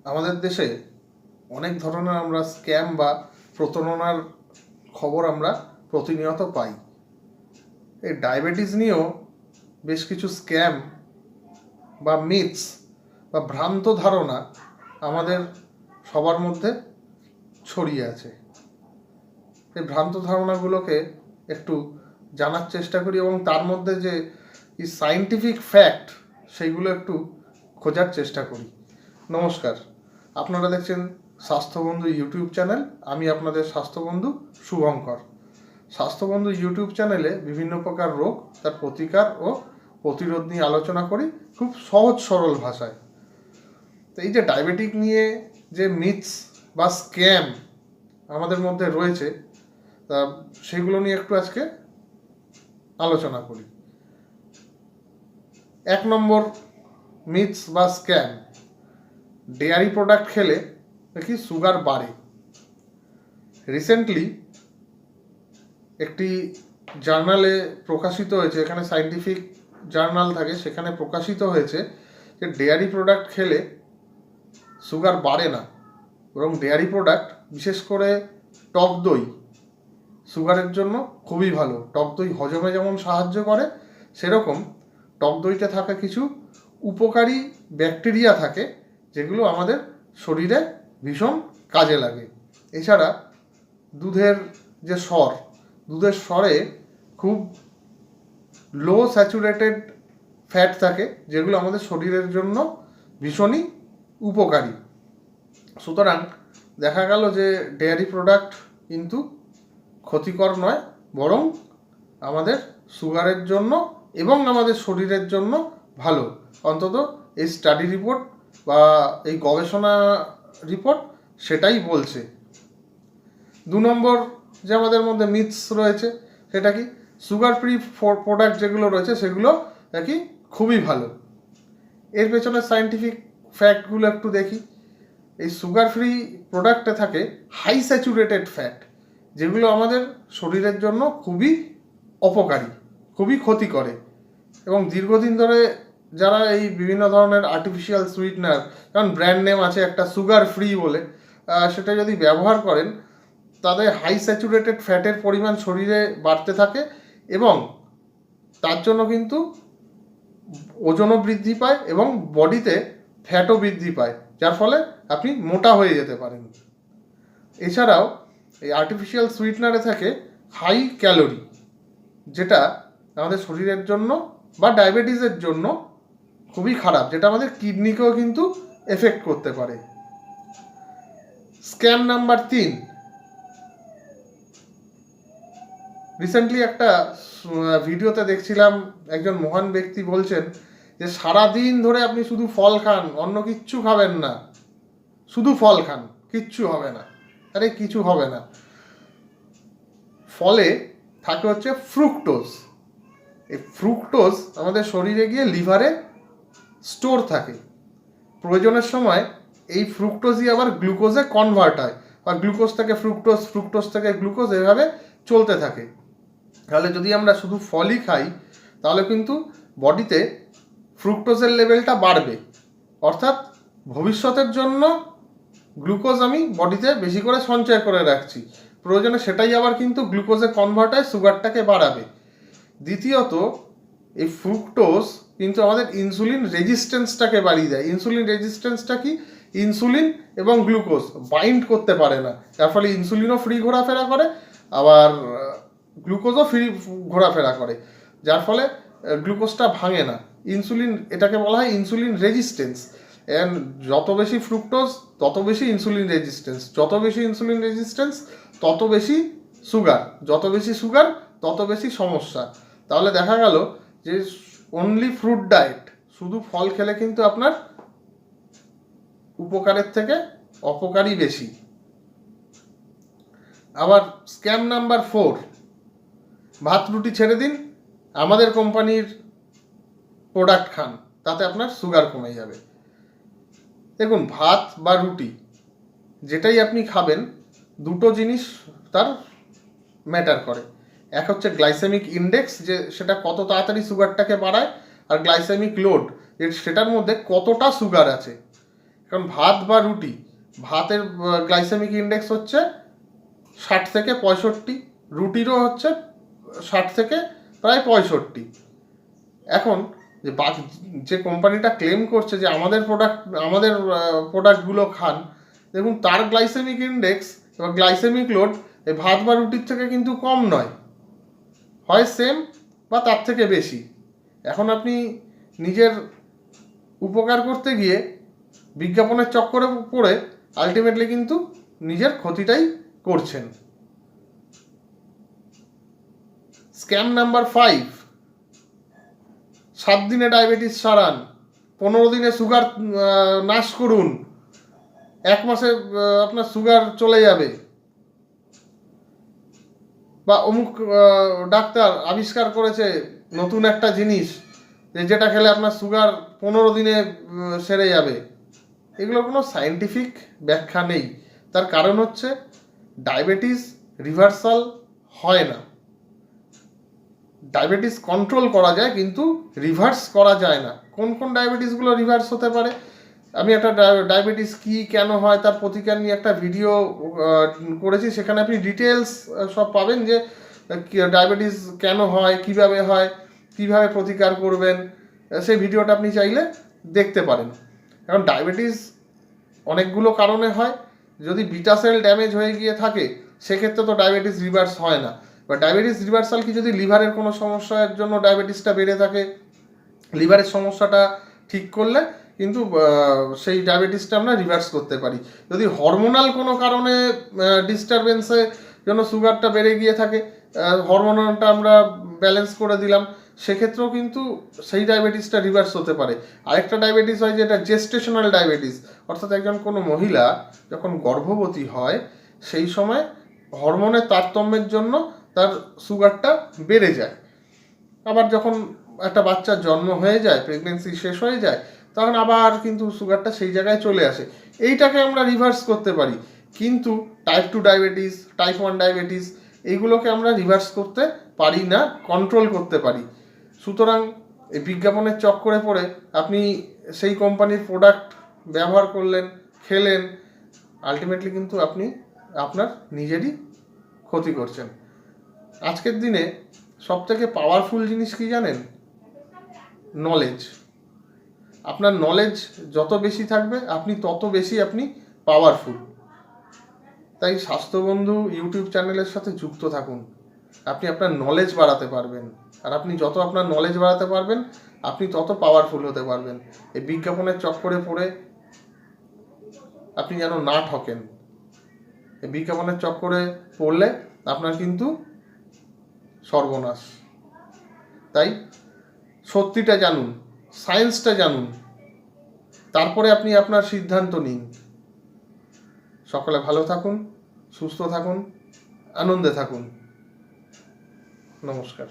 আমাদের দেশে অনেক ধরনের আমরা স্ক্যাম বা প্রতারণার খবর আমরা প্রতিনিয়ত পাই। এই ডায়াবেটিস নিয়েও বেশ কিছু স্ক্যাম বা মিথস বা ভ্রান্ত ধারণা আমাদের সবার মধ্যে ছড়িয়ে আছে। এই ভ্রান্ত ধারণাগুলোকে একটু জানার চেষ্টা করি এবং তার মধ্যে যে সায়েন্টিফিক ফ্যাক্ট সেইগুলো একটু খোঁজার চেষ্টা করি। নমস্কার, আপনারা দেখছেন স্বাস্থ্যবন্ধু ইউটিউব চ্যানেল। আমি আপনাদের স্বাস্থ্যবন্ধু শুভঙ্কর। স্বাস্থ্যবন্ধু ইউটিউব চ্যানেলে বিভিন্ন প্রকার রোগ, তার প্রতিকার ও প্রতিরোধ নিয়ে আলোচনা করি খুব সহজ সরল ভাষায়। তো এই যে ডায়াবেটিক নিয়ে যে মিথস বা স্ক্যাম আমাদের মধ্যে রয়েছে, তা সেগুলো নিয়ে একটু আজকে আলোচনা করি। 1 নম্বর মিথস বা স্ক্যাম, ডেয়ারি প্রোডাক্ট খেলে নাকি সুগার বাড়ে। রিসেন্টলি একটি জার্নালে প্রকাশিত হয়েছে, এখানে সায়েন্টিফিক জার্নাল থাকে, সেখানে প্রকাশিত হয়েছে যে ডেয়ারি প্রোডাক্ট খেলে সুগার বাড়ে না, বরং ডেয়ারি প্রোডাক্ট, বিশেষ করে টক দই, সুগারের জন্য খুবই ভালো। টক দই হজমে যেমন সাহায্য করে, সেরকম টক দইতে থাকা কিছু উপকারী ব্যাকটেরিয়া থাকে যেগুলো আমাদের শরীরে ভীষণ কাজে লাগে। এছাড়া দুধের যে স্বর, দুধের স্বরে খুব লো স্যাচুরেটেড ফ্যাট থাকে যেগুলো আমাদের শরীরের জন্য ভীষণই উপকারী। সুতরাং দেখা গেল যে ডেয়ারি প্রোডাক্ট কিন্তু ক্ষতিকর নয়, বরং আমাদের সুগারের জন্য এবং আমাদের শরীরের জন্য ভালো। অন্তত এই স্টাডি রিপোর্ট বা এই গবেষণা রিপোর্ট সেটাই বলছে। 2 নম্বর যে আমাদের মধ্যে মিথস রয়েছে, সেটা কি সুগার ফ্রি প্রোডাক্ট যেগুলো রয়েছে সেগুলো নাকি খুবই ভালো। এর পেছনে সায়েন্টিফিক ফ্যাক্টগুলো একটু দেখি। এই সুগার ফ্রি প্রোডাক্টে থাকে হাই স্যাচুরেটেড ফ্যাট, যেগুলো আমাদের শরীরের জন্য খুবই অপকারী, খুবই ক্ষতি করে। এবং দীর্ঘদিন ধরে যারা এই বিভিন্ন ধরনের আর্টিফিশিয়াল সুইটনার, কারণ ব্র্যান্ড নেম আছে একটা সুগার ফ্রি বলে, সেটা যদি ব্যবহার করেন, তাদের হাই স্যাচুরেটেড ফ্যাটের পরিমাণ শরীরে বাড়তে থাকে এবং তার জন্য কিন্তু ওজনও বৃদ্ধি পায় এবং বডিতে ফ্যাটও বৃদ্ধি পায়, যার ফলে আপনি মোটা হয়ে যেতে পারেন। এছাড়াও এই আর্টিফিশিয়াল সুইটনারে থাকে হাই ক্যালোরি, যেটা আমাদের শরীরের জন্য বা ডায়াবেটিসের জন্য খুবই খারাপ, যেটা আমাদের কিডনিকেও কিন্তু এফেক্ট করতে পারে। স্ক্যাম নাম্বার 3, রিসেন্টলি একটা ভিডিওতে দেখছিলাম একজন মহান ব্যক্তি বলছেন যে সারাদিন ধরে আপনি শুধু ফল খান, অন্য কিচ্ছু খাবেন না, শুধু ফল খান, কিচ্ছু হবে না। আরে কিছু হবে না। ফলে থাকে হচ্ছে ফ্রুক্টোজ। এই ফ্রুক্টোজ আমাদের শরীরে গিয়ে লিভারে স্টোর থাকে। প্রয়োজনের সময় এই ফ্রুক্টোজই আবার গ্লুকোজে কনভার্ট হয়, বা গ্লুকোজ থেকে ফ্রুক্টোজ, ফ্রুক্টোজ থেকে গ্লুকোজ, এভাবে চলতে থাকে। তাহলে যদি আমরা শুধু ফলই খাই, তাহলে কিন্তু বডিতে ফ্রুক্টোজের লেভেলটা বাড়বে, অর্থাৎ ভবিষ্যতের জন্য গ্লুকোজ আমি বডিতে বেশি করে সঞ্চয় করে রাখছি, প্রয়োজনে সেটাই আবার কিন্তু গ্লুকোজে কনভার্ট হয়, সুগারটাকে বাড়াবে। দ্বিতীয়ত, এই ফ্রুক্টোজ কিন্তু আমাদের ইনসুলিন রেজিস্ট্যান্সটাকে বাড়িয়ে দেয়। ইনসুলিন রেজিস্ট্যান্সটা কি? ইনসুলিন এবং গ্লুকোজ বাইন্ড করতে পারে না, যার ফলে ইনসুলিনও ফ্রি ঘোরাফেরা করে, আবার গ্লুকোজও ফ্রি ঘোরাফেরা করে, যার ফলে গ্লুকোজটা ভাঙে না। ইনসুলিন, এটাকে বলা হয় ইনসুলিন রেজিস্ট্যান্স। অ্যান্ড যত বেশি ফ্রুক্টোজ তত বেশি ইনসুলিন রেজিস্ট্যান্স, যত বেশি ইনসুলিন রেজিস্ট্যান্স তত বেশি সুগার, যত বেশি সুগার তত বেশি সমস্যা। তাহলে দেখা গেল যে অনলি ফ্রুট ডায়েট, শুধু ফল খেলে কিন্তু আপনার উপকারের থেকে অপকারই বেশি। আবার স্ক্যাম নাম্বার 4, ভাত রুটি ছেড়ে দিন, আমাদের কোম্পানির প্রোডাক্ট খান, তাতে আপনার সুগার কমে যাবে। দেখুন, ভাত বা রুটি যেটাই আপনি খাবেন, দুটো জিনিস তার ম্যাটার করে। এক হচ্ছে গ্লাইসেমিক ইন্ডেক্স, যে সেটা কত তাড়াতাড়ি সুগারটাকে বাড়ায়, আর গ্লাইসেমিক লোড, যে সেটার মধ্যে কতটা সুগার আছে। কারণ ভাত বা রুটি, ভাতের গ্লাইসেমিক ইন্ডেক্স হচ্ছে 60 থেকে 65, রুটিরও হচ্ছে 60 থেকে প্রায় 65। এখন যে কোম্পানিটা ক্লেম করছে যে আমাদের প্রোডাক্টগুলো খান, দেখুন তার গ্লাইসেমিক ইন্ডেক্স বা গ্লাইসেমিক লোড এই ভাত বা রুটির থেকে কিন্তু কম নয়, হয় সেম বা তার থেকে বেশি। এখন আপনি নিজের উপকার করতে গিয়ে বিজ্ঞাপনের চক্করে পড়ে আলটিমেটলি কিন্তু নিজের ক্ষতিটাই করছেন। স্ক্যাম নাম্বার 5, 7 দিনে ডায়াবেটিস সারান, 15 দিনে সুগার নাশ করুন, 1 মাসে আপনার সুগার চলে যাবে, বা অমুক ডাক্তার আবিষ্কার করেছে নতুন একটা জিনিস যেটা খেলে আপনার সুগার 15 দিনে সেরে যাবে। এগুলো কোনো সায়েন্টিফিক ব্যাখ্যা নেই। তার কারণ হচ্ছে ডায়াবেটিস রিভার্সাল হয় না। ডায়াবেটিস কন্ট্রোল করা যায় কিন্তু রিভার্স করা যায় না। কোন কোন ডায়াবেটিসগুলো রিভার্স হতে পারে, আমি একটা ডায়াবেটিস কি কেন হয় তার প্রতিকার নিয়ে একটা ভিডিও করেছি, সেখানে আপনি ডিটেলস সব পাবেন যে ডায়াবেটিস কেন হয়, কিভাবে প্রতিকার করবেন, সেই ভিডিওটা আপনি চাইলে দেখতে পারেন। এখন ডায়াবেটিস অনেকগুলো কারণে হয়। যদি বিটা সেল ড্যামেজ হয়ে গিয়ে থাকে সেক্ষেত্রে তো ডায়াবেটিস রিভার্স হয় না। বা ডায়াবেটিস রিভার্সাল কি যদি লিভারের কোনো সমস্যার জন্য ডায়াবেটিসটা বেড়ে থাকে, লিভারের সমস্যাটা ঠিক করলে কিন্তু সেই ডায়াবেটিসটা আমরা রিভার্স করতে পারি। যদি হরমোনাল কোনো কারণে ডিস্টারবেন্সের জন্য সুগারটা বেড়ে গিয়ে থাকে, হরমোনালটা আমরা ব্যালেন্স করে দিলাম, সেক্ষেত্রেও কিন্তু সেই ডায়াবেটিসটা রিভার্স হতে পারে। আরেকটা ডায়াবেটিস হয় যেটা জেস্টেশনাল ডায়াবেটিস, অর্থাৎ একজন কোনো মহিলা যখন গর্ভবতী হয় সেই সময় হরমোনের তারতম্যের জন্য তার সুগারটা বেড়ে যায়। আবার যখন একটা বাচ্চার জন্ম হয়ে যায়, প্রেগনেন্সি শেষ হয়ে যায়, তখন আবার কিন্তু সুগারটা সেই জায়গায় চলে আসে। এইটাকে আমরা রিভার্স করতে পারি, কিন্তু টাইপ 2 ডায়াবেটিস, টাইপ 1 ডায়াবেটিস এইগুলোকে আমরা রিভার্স করতে পারি না, কন্ট্রোল করতে পারি। সুতরাং এই বিজ্ঞাপনের চক্করে পড়ে আপনি সেই কোম্পানির প্রোডাক্ট ব্যবহার করলেন, খেলেন, আলটিমেটলি কিন্তু আপনি আপনার নিজেরই ক্ষতি করছেন। আজকের দিনে সবথেকে পাওয়ারফুল জিনিস কি জানেন? নলেজ। আপনার নলেজ যত বেশি থাকবে আপনি তত বেশি পাওয়ারফুল। তাই স্বাস্থ্যবন্ধু ইউটিউব চ্যানেলের সাথে যুক্ত থাকুন, আপনি আপনার নলেজ বাড়াতে পারবেন। আর আপনি যত আপনার নলেজ বাড়াতে পারবেন আপনি তত পাওয়ারফুল হতে পারবেন। এই বিজ্ঞাপনের চক্করে পড়ে আপনি যেন না ঠকেন। এই বিজ্ঞাপনের চক্করে পড়লে আপনার কিন্তু সর্বনাশ। তাই সত্যিটা জানুন, সায়েন্সটা জানুন, তারপরে আপনি আপনার সিদ্ধান্ত নিন। সকলে ভালো থাকুন, সুস্থ থাকুন, আনন্দে থাকুন। নমস্কার।